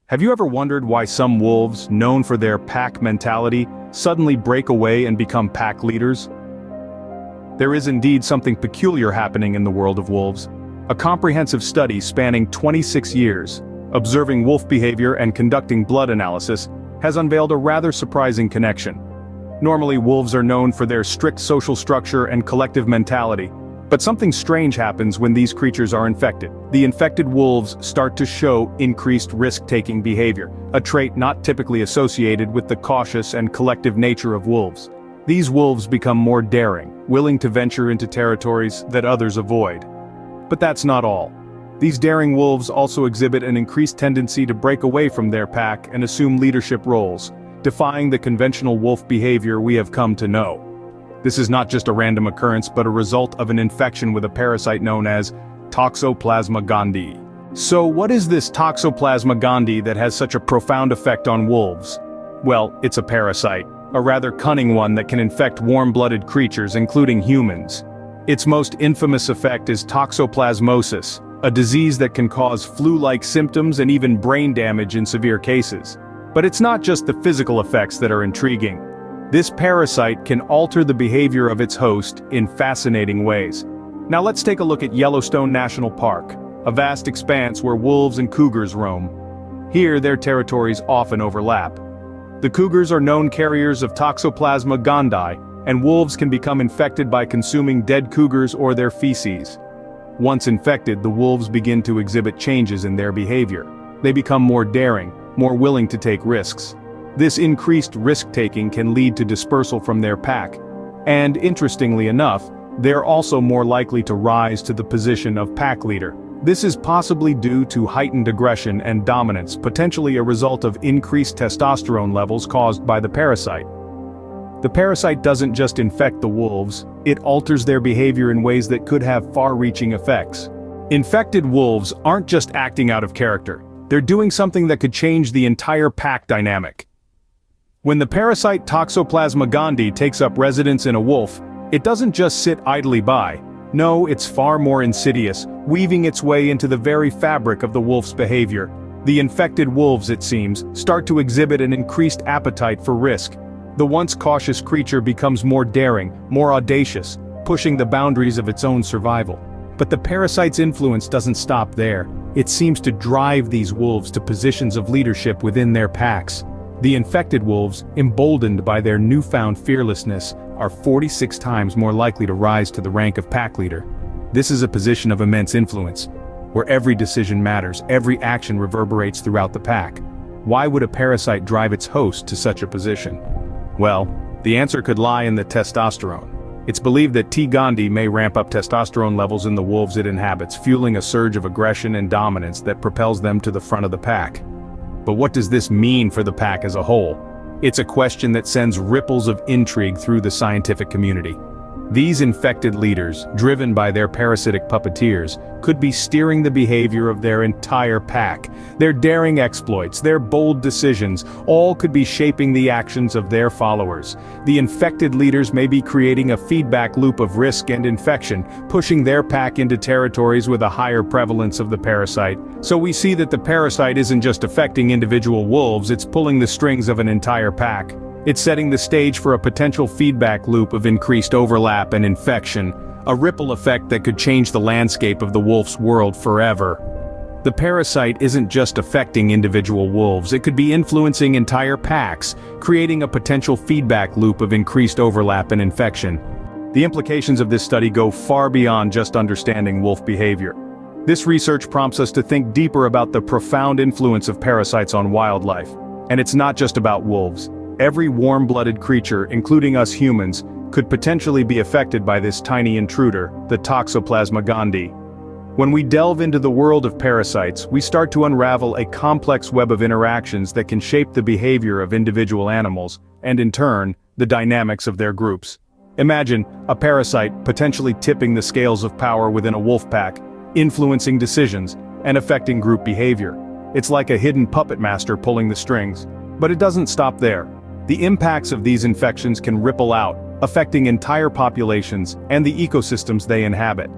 Have you ever wondered why some wolves, known for their pack mentality, suddenly break away and become pack leaders? There is indeed something peculiar happening in the world of wolves. A comprehensive study spanning 26 years, observing wolf behavior and conducting blood analysis, has unveiled a rather surprising connection. Normally, wolves are known for their strict social structure and collective mentality. But something strange happens when these creatures are infected. The infected wolves start to show increased risk-taking behavior, a trait not typically associated with the cautious and collective nature of wolves. These wolves become more daring, willing to venture into territories that others avoid. But that's not all. These daring wolves also exhibit an increased tendency to break away from their pack and assume leadership roles, defying the conventional wolf behavior we have come to know. This is not just a random occurrence but a result of an infection with a parasite known as Toxoplasma gondii. So what is this Toxoplasma gondii that has such a profound effect on wolves? Well, it's a parasite, a rather cunning one that can infect warm-blooded creatures including humans. Its most infamous effect is toxoplasmosis, a disease that can cause flu-like symptoms and even brain damage in severe cases. But it's not just the physical effects that are intriguing. This parasite can alter the behavior of its host in fascinating ways. Now let's take a look at Yellowstone National Park, a vast expanse where wolves and cougars roam. Here their territories often overlap. The cougars are known carriers of Toxoplasma gondii, and wolves can become infected by consuming dead cougars or their feces. Once infected, the wolves begin to exhibit changes in their behavior. They become more daring, more willing to take risks. This increased risk-taking can lead to dispersal from their pack. And interestingly enough, they're also more likely to rise to the position of pack leader. This is possibly due to heightened aggression and dominance, potentially a result of increased testosterone levels caused by the parasite. The parasite doesn't just infect the wolves, it alters their behavior in ways that could have far-reaching effects. Infected wolves aren't just acting out of character, they're doing something that could change the entire pack dynamic. When the parasite Toxoplasma gondii takes up residence in a wolf, it doesn't just sit idly by. No, it's far more insidious, weaving its way into the very fabric of the wolf's behavior. The infected wolves, it seems, start to exhibit an increased appetite for risk. The once cautious creature becomes more daring, more audacious, pushing the boundaries of its own survival. But the parasite's influence doesn't stop there. It seems to drive these wolves to positions of leadership within their packs. The infected wolves, emboldened by their newfound fearlessness, are 46 times more likely to rise to the rank of pack leader. This is a position of immense influence, where every decision matters, every action reverberates throughout the pack. Why would a parasite drive its host to such a position? Well, the answer could lie in the testosterone. It's believed that T. gondii may ramp up testosterone levels in the wolves it inhabits, fueling a surge of aggression and dominance that propels them to the front of the pack. But what does this mean for the pack as a whole? It's a question that sends ripples of intrigue through the scientific community. These infected leaders, driven by their parasitic puppeteers, could be steering the behavior of their entire pack. Their daring exploits, their bold decisions, all could be shaping the actions of their followers. The infected leaders may be creating a feedback loop of risk and infection, pushing their pack into territories with a higher prevalence of the parasite. So we see that the parasite isn't just affecting individual wolves, it's pulling the strings of an entire pack. It's setting the stage for a potential feedback loop of increased overlap and infection, a ripple effect that could change the landscape of the wolf's world forever. The parasite isn't just affecting individual wolves, it could be influencing entire packs, creating a potential feedback loop of increased overlap and infection. The implications of this study go far beyond just understanding wolf behavior. This research prompts us to think deeper about the profound influence of parasites on wildlife. And it's not just about wolves. Every warm-blooded creature, including us humans, could potentially be affected by this tiny intruder, the Toxoplasma gondii. When we delve into the world of parasites, we start to unravel a complex web of interactions that can shape the behavior of individual animals, and in turn, the dynamics of their groups. Imagine a parasite potentially tipping the scales of power within a wolf pack, influencing decisions, and affecting group behavior. It's like a hidden puppet master pulling the strings. But it doesn't stop there. The impacts of these infections can ripple out, affecting entire populations and the ecosystems they inhabit.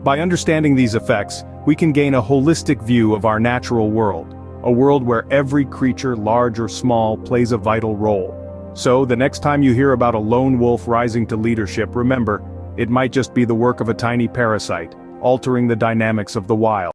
By understanding these effects, we can gain a holistic view of our natural world. a world where every creature, large or small, plays a vital role. So, the next time you hear about a lone wolf rising to leadership, remember, it might just be the work of a tiny parasite, altering the dynamics of the wild.